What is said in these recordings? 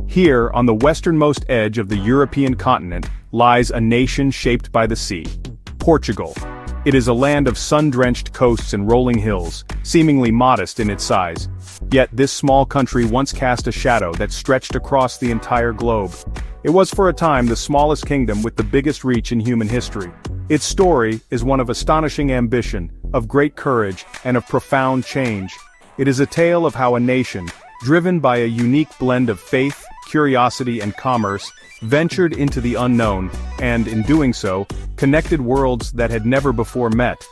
Here, on the westernmost edge of the European continent, lies a nation shaped by the sea. Portugal. It is a land of sun-drenched coasts and rolling hills, seemingly modest in its size. Yet this small country once cast a shadow that stretched across the entire globe. It was for a time the smallest kingdom with the biggest reach in human history. Its story is one of astonishing ambition, of great courage, and of profound change. It is a tale of how a nation, driven by a unique blend of faith, curiosity and commerce, ventured into the unknown, and, in doing so, connected worlds that had never before met.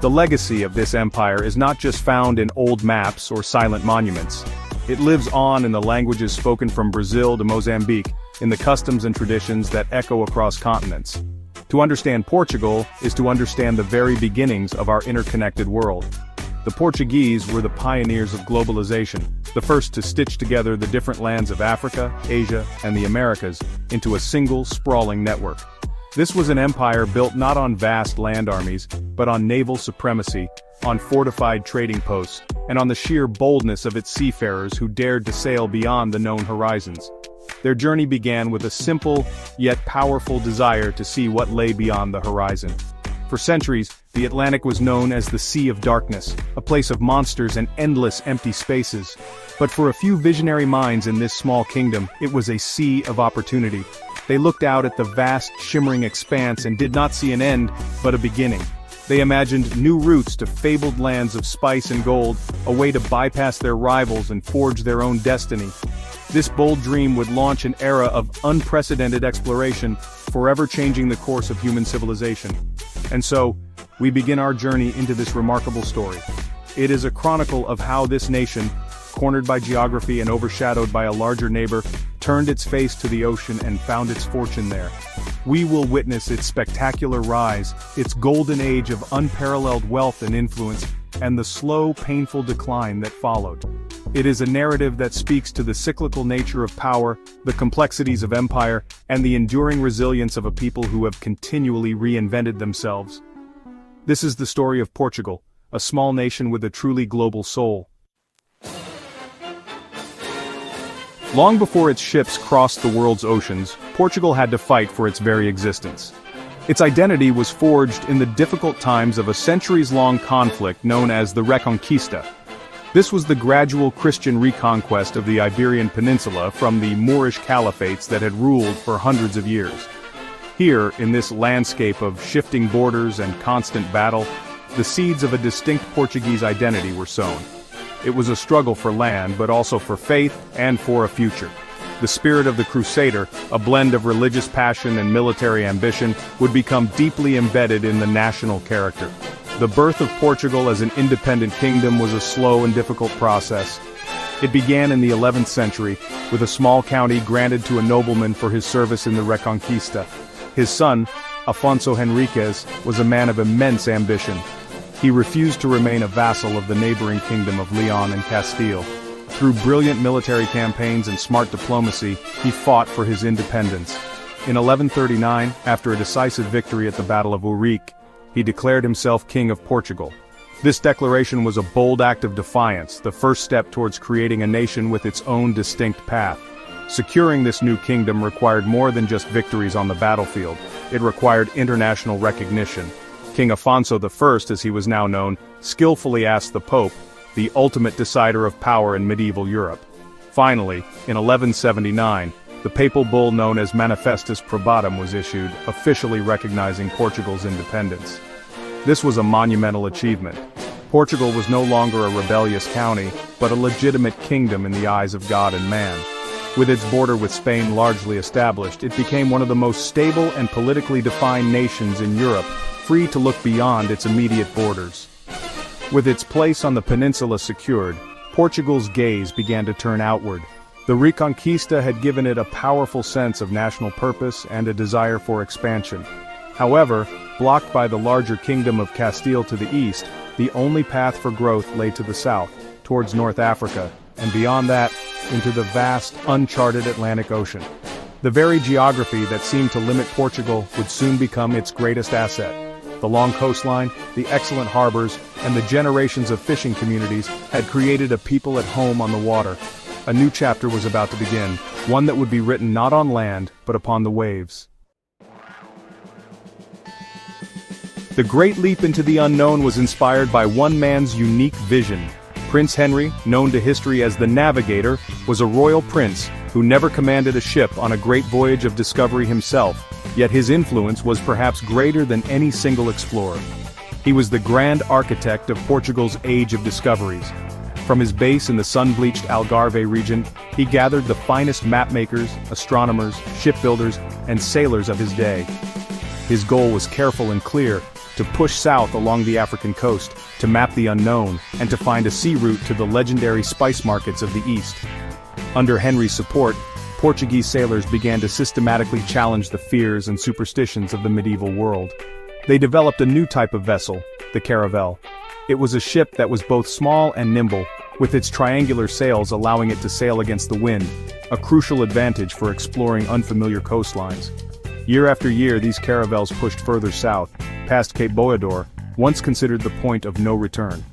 The legacy of this empire is not just found in old maps or silent monuments. It lives on in the languages spoken from Brazil to Mozambique, in the customs and traditions that echo across continents. To understand Portugal is to understand the very beginnings of our interconnected world. The Portuguese were the pioneers of globalization, the first to stitch together the different lands of Africa, Asia, and the Americas into a single, sprawling network. This was an empire built not on vast land armies, but on naval supremacy, on fortified trading posts, and on the sheer boldness of its seafarers who dared to sail beyond the known horizons. Their journey began with a simple, yet powerful desire to see what lay beyond the horizon. For centuries, the Atlantic was known as the Sea of Darkness, a place of monsters and endless empty spaces. But for a few visionary minds in this small kingdom, it was a sea of opportunity. They looked out at the vast, shimmering expanse and did not see an end, but a beginning. They imagined new routes to fabled lands of spice and gold, a way to bypass their rivals and forge their own destiny. This bold dream would launch an era of unprecedented exploration, forever changing the course of human civilization. And so, we begin our journey into this remarkable story. It is a chronicle of how this nation, cornered by geography and overshadowed by a larger neighbor, turned its face to the ocean and found its fortune there. We will witness its spectacular rise, its golden age of unparalleled wealth and influence, and the slow, painful decline that followed. It is a narrative that speaks to the cyclical nature of power, the complexities of empire, and the enduring resilience of a people who have continually reinvented themselves. This is the story of Portugal, a small nation with a truly global soul. Long before its ships crossed the world's oceans, Portugal had to fight for its very existence. Its identity was forged in the difficult times of a centuries-long conflict known as the Reconquista. This was the gradual Christian reconquest of the Iberian Peninsula from the Moorish caliphates that had ruled for hundreds of years. Here, in this landscape of shifting borders and constant battle, the seeds of a distinct Portuguese identity were sown. It was a struggle for land, but also for faith and for a future. The spirit of the Crusader, a blend of religious passion and military ambition, would become deeply embedded in the national character. The birth of Portugal as an independent kingdom was a slow and difficult process. It began in the 11th century, with a small county granted to a nobleman for his service in the Reconquista. His son, Afonso Henriques, was a man of immense ambition. He refused to remain a vassal of the neighboring kingdom of Leon and Castile. Through brilliant military campaigns and smart diplomacy, he fought for his independence. In 1139, after a decisive victory at the Battle of Ourique, he declared himself King of Portugal. This declaration was a bold act of defiance, the first step towards creating a nation with its own distinct path. Securing this new kingdom required more than just victories on the battlefield. It required international recognition. King Afonso I, as he was now known, skillfully asked the Pope, the ultimate decider of power in medieval Europe. Finally, in 1179, the papal bull known as Manifestus Probatum was issued, officially recognizing Portugal's independence. This was a monumental achievement. Portugal was no longer a rebellious county, but a legitimate kingdom in the eyes of God and man. With its border with Spain largely established, it became one of the most stable and politically defined nations in Europe, free to look beyond its immediate borders. With its place on the peninsula secured, Portugal's gaze began to turn outward. The Reconquista had given it a powerful sense of national purpose and a desire for expansion. However, blocked by the larger kingdom of Castile to the east, the only path for growth lay to the south, towards North Africa, and beyond that, into the vast, uncharted Atlantic Ocean. The very geography that seemed to limit Portugal would soon become its greatest asset. The long coastline, the excellent harbors, and the generations of fishing communities had created a people at home on the water. A new chapter was about to begin, one that would be written not on land, but upon the waves. The great leap into the unknown was inspired by one man's unique vision. Prince Henry, known to history as the Navigator, was a royal prince who never commanded a ship on a great voyage of discovery himself, yet his influence was perhaps greater than any single explorer. He was the grand architect of Portugal's age of discoveries. From his base in the sun-bleached Algarve region, he gathered the finest mapmakers, astronomers, shipbuilders, and sailors of his day. His goal was careful and clear: to push south along the African coast, to map the unknown, and to find a sea route to the legendary spice markets of the East. Under Henry's support, Portuguese sailors began to systematically challenge the fears and superstitions of the medieval world. They developed a new type of vessel, the caravel. It was a ship that was both small and nimble, with its triangular sails allowing it to sail against the wind, a crucial advantage for exploring unfamiliar coastlines. Year after year, these caravels pushed further south, past Cape Boador, once considered the point of no return.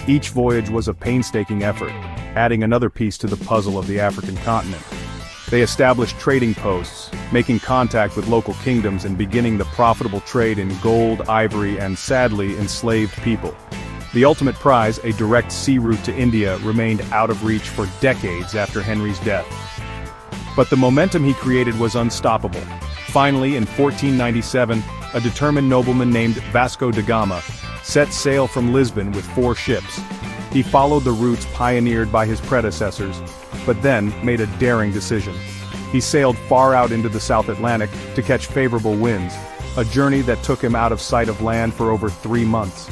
Each voyage was a painstaking effort, adding another piece to the puzzle of the African continent. They established trading posts, making contact with local kingdoms and beginning the profitable trade in gold, ivory, and sadly enslaved people. The ultimate prize, a direct sea route to India, remained out of reach for decades after Henry's death. But the momentum he created was unstoppable. Finally, in 1497, a determined nobleman named Vasco da Gama set sail from Lisbon with 4 ships. He followed the routes pioneered by his predecessors, but then made a daring decision. He sailed far out into the South Atlantic to catch favorable winds, a journey that took him out of sight of land for over 3 months.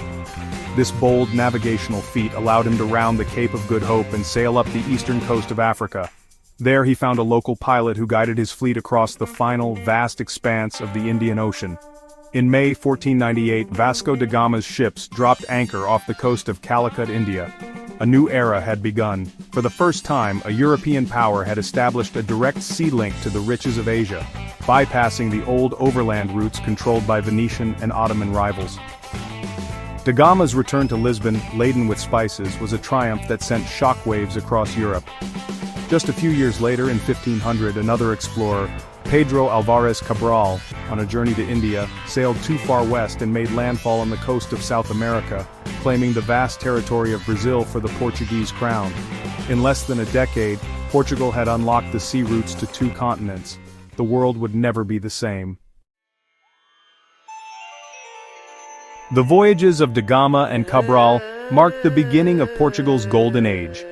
This bold navigational feat allowed him to round the Cape of Good Hope and sail up the eastern coast of Africa. There he found a local pilot who guided his fleet across the final, vast expanse of the Indian Ocean. In May 1498, Vasco da Gama's ships dropped anchor off the coast of Calicut, India. A new era had begun. For the first time, a European power had established a direct sea link to the riches of Asia, bypassing the old overland routes controlled by Venetian and Ottoman rivals. Da Gama's return to Lisbon, laden with spices, was a triumph that sent shockwaves across Europe. Just a few years later, in 1500, another explorer, Pedro Alvarez Cabral, on a journey to India, sailed too far west and made landfall on the coast of South America, claiming the vast territory of Brazil for the Portuguese crown. In less than a decade, Portugal had unlocked the sea routes to 2 continents. The world would never be the same. The voyages of da Gama and Cabral marked the beginning of Portugal's golden age.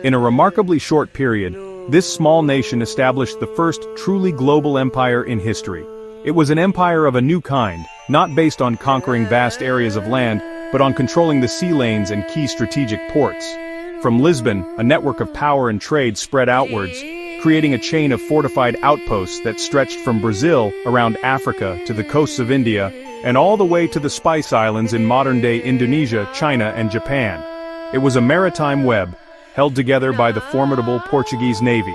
In a remarkably short period, this small nation established the first truly global empire in history. It was an empire of a new kind, not based on conquering vast areas of land, but on controlling the sea lanes and key strategic ports. From Lisbon, a network of power and trade spread outwards, creating a chain of fortified outposts that stretched from Brazil around Africa to the coasts of India, and all the way to the Spice Islands in modern-day Indonesia, China, and Japan. It was a maritime web, held together by the formidable Portuguese navy.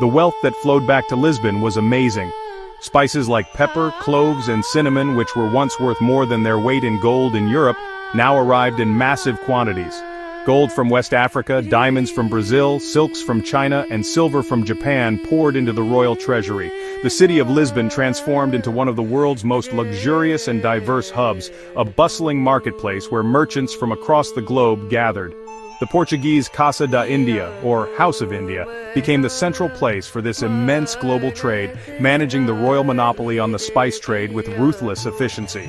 The wealth that flowed back to Lisbon was amazing. Spices like pepper, cloves, and cinnamon, which were once worth more than their weight in gold in Europe, now arrived in massive quantities. Gold from West Africa, diamonds from Brazil, silks from China, and silver from Japan poured into the royal treasury. The city of Lisbon transformed into one of the world's most luxurious and diverse hubs, a bustling marketplace where merchants from across the globe gathered. The Portuguese Casa da India, or House of India, became the central place for this immense global trade, managing the royal monopoly on the spice trade with ruthless efficiency.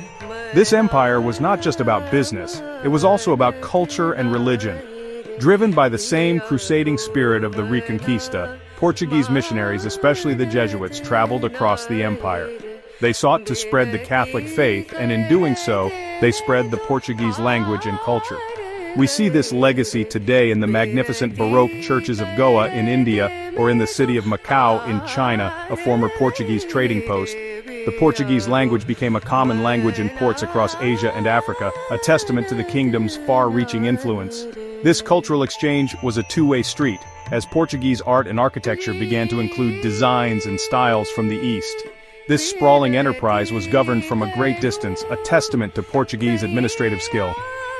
This empire was not just about business, it was also about culture and religion. Driven by the same crusading spirit of the Reconquista, Portuguese missionaries, especially the Jesuits, traveled across the empire. They sought to spread the Catholic faith, and in doing so, they spread the Portuguese language and culture. We see this legacy today in the magnificent Baroque churches of Goa in India, or in the city of Macau in China, a former Portuguese trading post. The Portuguese language became a common language in ports across Asia and Africa, a testament to the kingdom's far-reaching influence. This cultural exchange was a two-way street, as Portuguese art and architecture began to include designs and styles from the East. This sprawling enterprise was governed from a great distance, a testament to Portuguese administrative skill.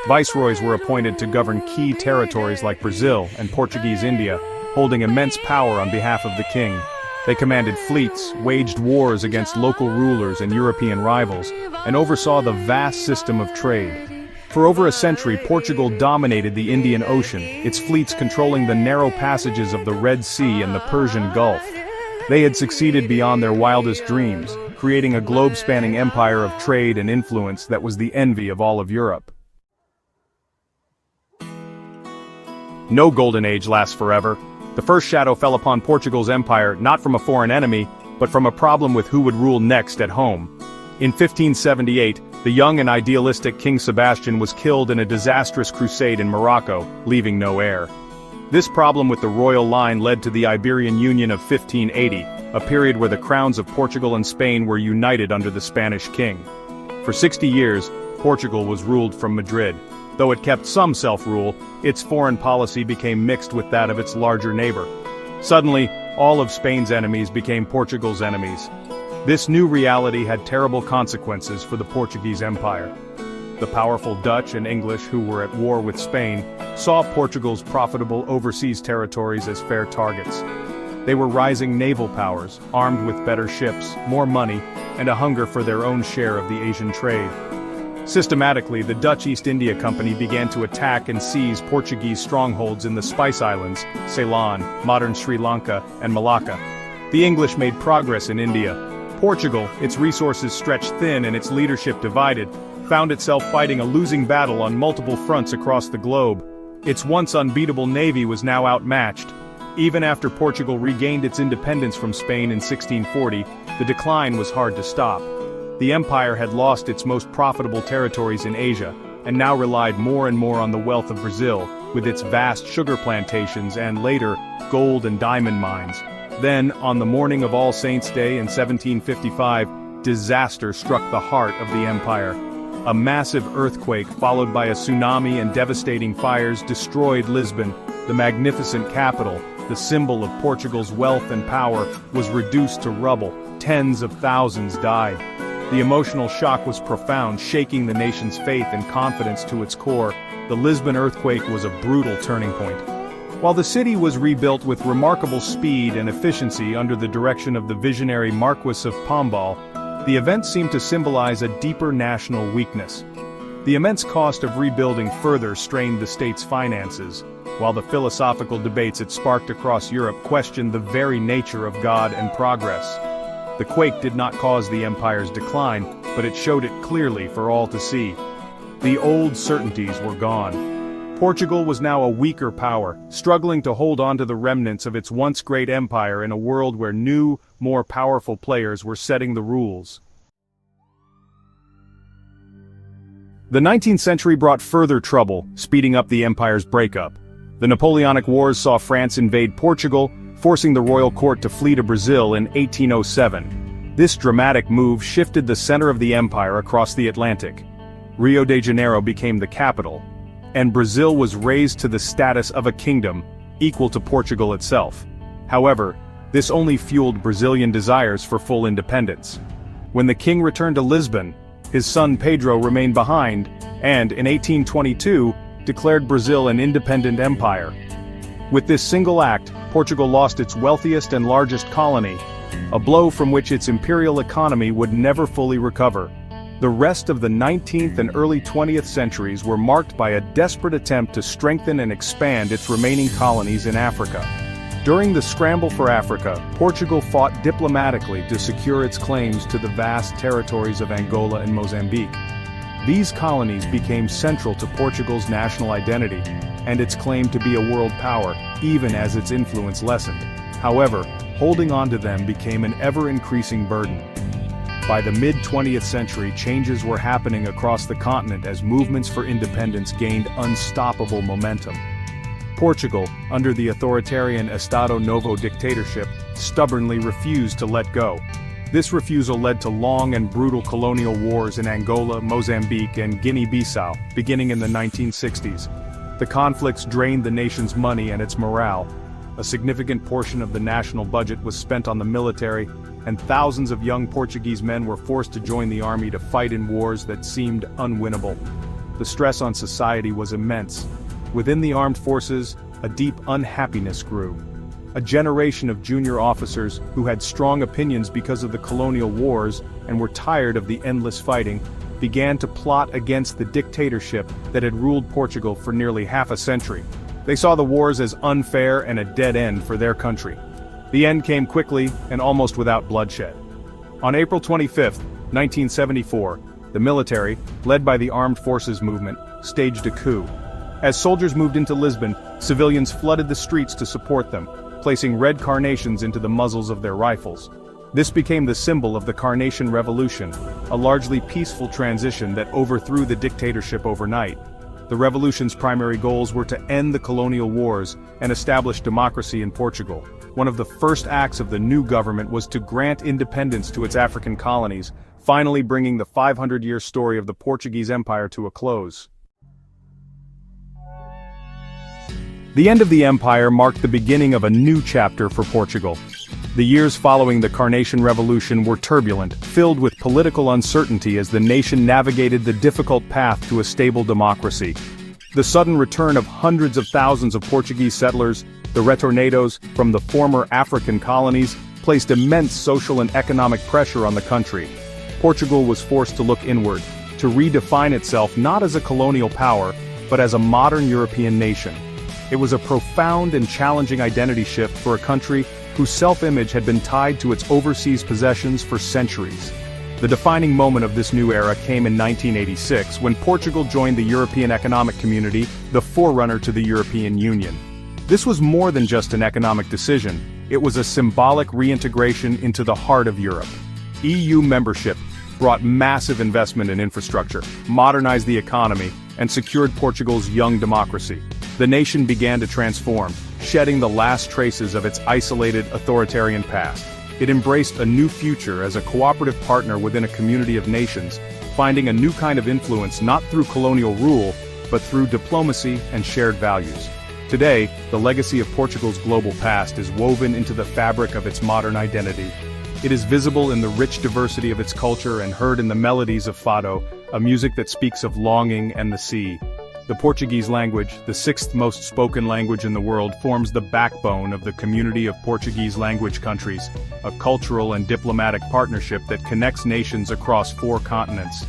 Viceroys were appointed to govern key territories like Brazil and Portuguese India, holding immense power on behalf of the king. They commanded fleets, waged wars against local rulers and European rivals, and oversaw the vast system of trade. For over a century, Portugal dominated the Indian Ocean, its fleets controlling the narrow passages of the Red Sea and the Persian Gulf. They had succeeded beyond their wildest dreams, creating a globe-spanning empire of trade and influence that was the envy of all of Europe. No golden age lasts forever. The first shadow fell upon Portugal's empire not from a foreign enemy, but from a problem with who would rule next at home. In 1578, the young and idealistic King Sebastian was killed in a disastrous crusade in Morocco, leaving no heir. This problem with the royal line led to the Iberian Union of 1580, a period where the crowns of Portugal and Spain were united under the Spanish king. For 60 years, Portugal was ruled from Madrid. Though it kept some self-rule, its foreign policy became mixed with that of its larger neighbor. Suddenly, all of Spain's enemies became Portugal's enemies. This new reality had terrible consequences for the Portuguese Empire. The powerful Dutch and English, who were at war with Spain, saw Portugal's profitable overseas territories as fair targets. They were rising naval powers, armed with better ships, more money, and a hunger for their own share of the Asian trade. Systematically, the Dutch East India Company began to attack and seize Portuguese strongholds in the Spice Islands, Ceylon, modern Sri Lanka, and Malacca. The English made progress in India. Portugal, its resources stretched thin and its leadership divided, found itself fighting a losing battle on multiple fronts across the globe. Its once unbeatable navy was now outmatched. Even after Portugal regained its independence from Spain in 1640, the decline was hard to stop. The empire had lost its most profitable territories in Asia, and now relied more and more on the wealth of Brazil, with its vast sugar plantations and, later, gold and diamond mines. Then, on the morning of All Saints' Day in 1755, disaster struck the heart of the empire. A massive earthquake followed by a tsunami and devastating fires destroyed Lisbon. The magnificent capital, the symbol of Portugal's wealth and power, was reduced to rubble. Tens of thousands died. The emotional shock was profound, shaking the nation's faith and confidence to its core. The Lisbon earthquake was a brutal turning point. While the city was rebuilt with remarkable speed and efficiency under the direction of the visionary Marquis of Pombal, the event seemed to symbolize a deeper national weakness. The immense cost of rebuilding further strained the state's finances, while the philosophical debates it sparked across Europe questioned the very nature of God and progress. The quake did not cause the empire's decline, but it showed it clearly for all to see. The old certainties were gone. Portugal was now a weaker power, struggling to hold on to the remnants of its once great empire in a world where new, more powerful players were setting the rules. The 19th century brought further trouble, speeding up the empire's breakup. The Napoleonic Wars saw France invade Portugal, forcing the royal court to flee to Brazil in 1807. This dramatic move shifted the center of the empire across the Atlantic. Rio de Janeiro became the capital, and Brazil was raised to the status of a kingdom, equal to Portugal itself. However, this only fueled Brazilian desires for full independence. When the king returned to Lisbon, his son Pedro remained behind, and, in 1822, declared Brazil an independent empire. With this single act, Portugal lost its wealthiest and largest colony, a blow from which its imperial economy would never fully recover. The rest of the 19th and early 20th centuries were marked by a desperate attempt to strengthen and expand its remaining colonies in Africa. During the scramble for Africa, Portugal fought diplomatically to secure its claims to the vast territories of Angola and Mozambique. These colonies became central to Portugal's national identity, and its claim to be a world power, even as its influence lessened. However, holding on to them became an ever-increasing burden. By the mid-20th century, changes were happening across the continent as movements for independence gained unstoppable momentum. Portugal, under the authoritarian Estado Novo dictatorship, stubbornly refused to let go. This refusal led to long and brutal colonial wars in Angola, Mozambique, and Guinea-Bissau, beginning in the 1960s. The conflicts drained the nation's money and its morale. A significant portion of the national budget was spent on the military, and thousands of young Portuguese men were forced to join the army to fight in wars that seemed unwinnable. The stress on society was immense. Within the armed forces, a deep unhappiness grew. A generation of junior officers who had strong opinions because of the colonial wars and were tired of the endless fighting, began to plot against the dictatorship that had ruled Portugal for nearly half a century. They saw the wars as unfair and a dead end for their country. The end came quickly and almost without bloodshed. On April 25, 1974, the military, led by the Armed Forces Movement, staged a coup. As soldiers moved into Lisbon, civilians flooded the streets to support them, placing red carnations into the muzzles of their rifles. This became the symbol of the Carnation Revolution, a largely peaceful transition that overthrew the dictatorship overnight. The revolution's primary goals were to end the colonial wars and establish democracy in Portugal. One of the first acts of the new government was to grant independence to its African colonies, finally bringing the 500-year story of the Portuguese Empire to a close. The end of the empire marked the beginning of a new chapter for Portugal. The years following the Carnation Revolution were turbulent, filled with political uncertainty as the nation navigated the difficult path to a stable democracy. The sudden return of hundreds of thousands of Portuguese settlers, the retornados from the former African colonies, placed immense social and economic pressure on the country. Portugal was forced to look inward, to redefine itself not as a colonial power, but as a modern European nation. It was a profound and challenging identity shift for a country whose self-image had been tied to its overseas possessions for centuries. The defining moment of this new era came in 1986 when Portugal joined the European Economic Community, the forerunner to the European Union. This was more than just an economic decision, it was a symbolic reintegration into the heart of Europe. EU membership brought massive investment in infrastructure, modernized the economy, and secured Portugal's young democracy. The nation began to transform, shedding the last traces of its isolated, authoritarian past. It embraced a new future as a cooperative partner within a community of nations, finding a new kind of influence not through colonial rule, but through diplomacy and shared values. Today, the legacy of Portugal's global past is woven into the fabric of its modern identity. It is visible in the rich diversity of its culture and heard in the melodies of fado, a music that speaks of longing and the sea. The Portuguese language, the sixth most spoken language in the world, forms the backbone of the community of Portuguese language countries, a cultural and diplomatic partnership that connects nations across 4 continents.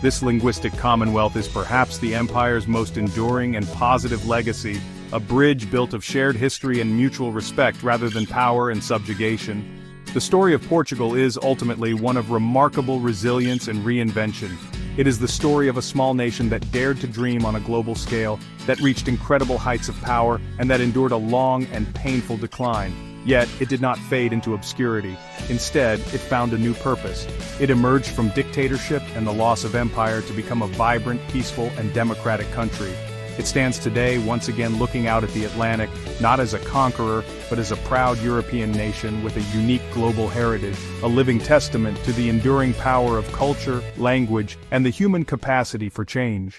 This linguistic commonwealth is perhaps the empire's most enduring and positive legacy, a bridge built of shared history and mutual respect rather than power and subjugation. The story of Portugal is ultimately one of remarkable resilience and reinvention. It is the story of a small nation that dared to dream on a global scale, that reached incredible heights of power, and that endured a long and painful decline. Yet, it did not fade into obscurity. Instead, it found a new purpose. It emerged from dictatorship and the loss of empire to become a vibrant, peaceful, and democratic country. It stands today once again looking out at the Atlantic, not as a conqueror, but as a proud European nation with a unique global heritage, a living testament to the enduring power of culture, language, and the human capacity for change.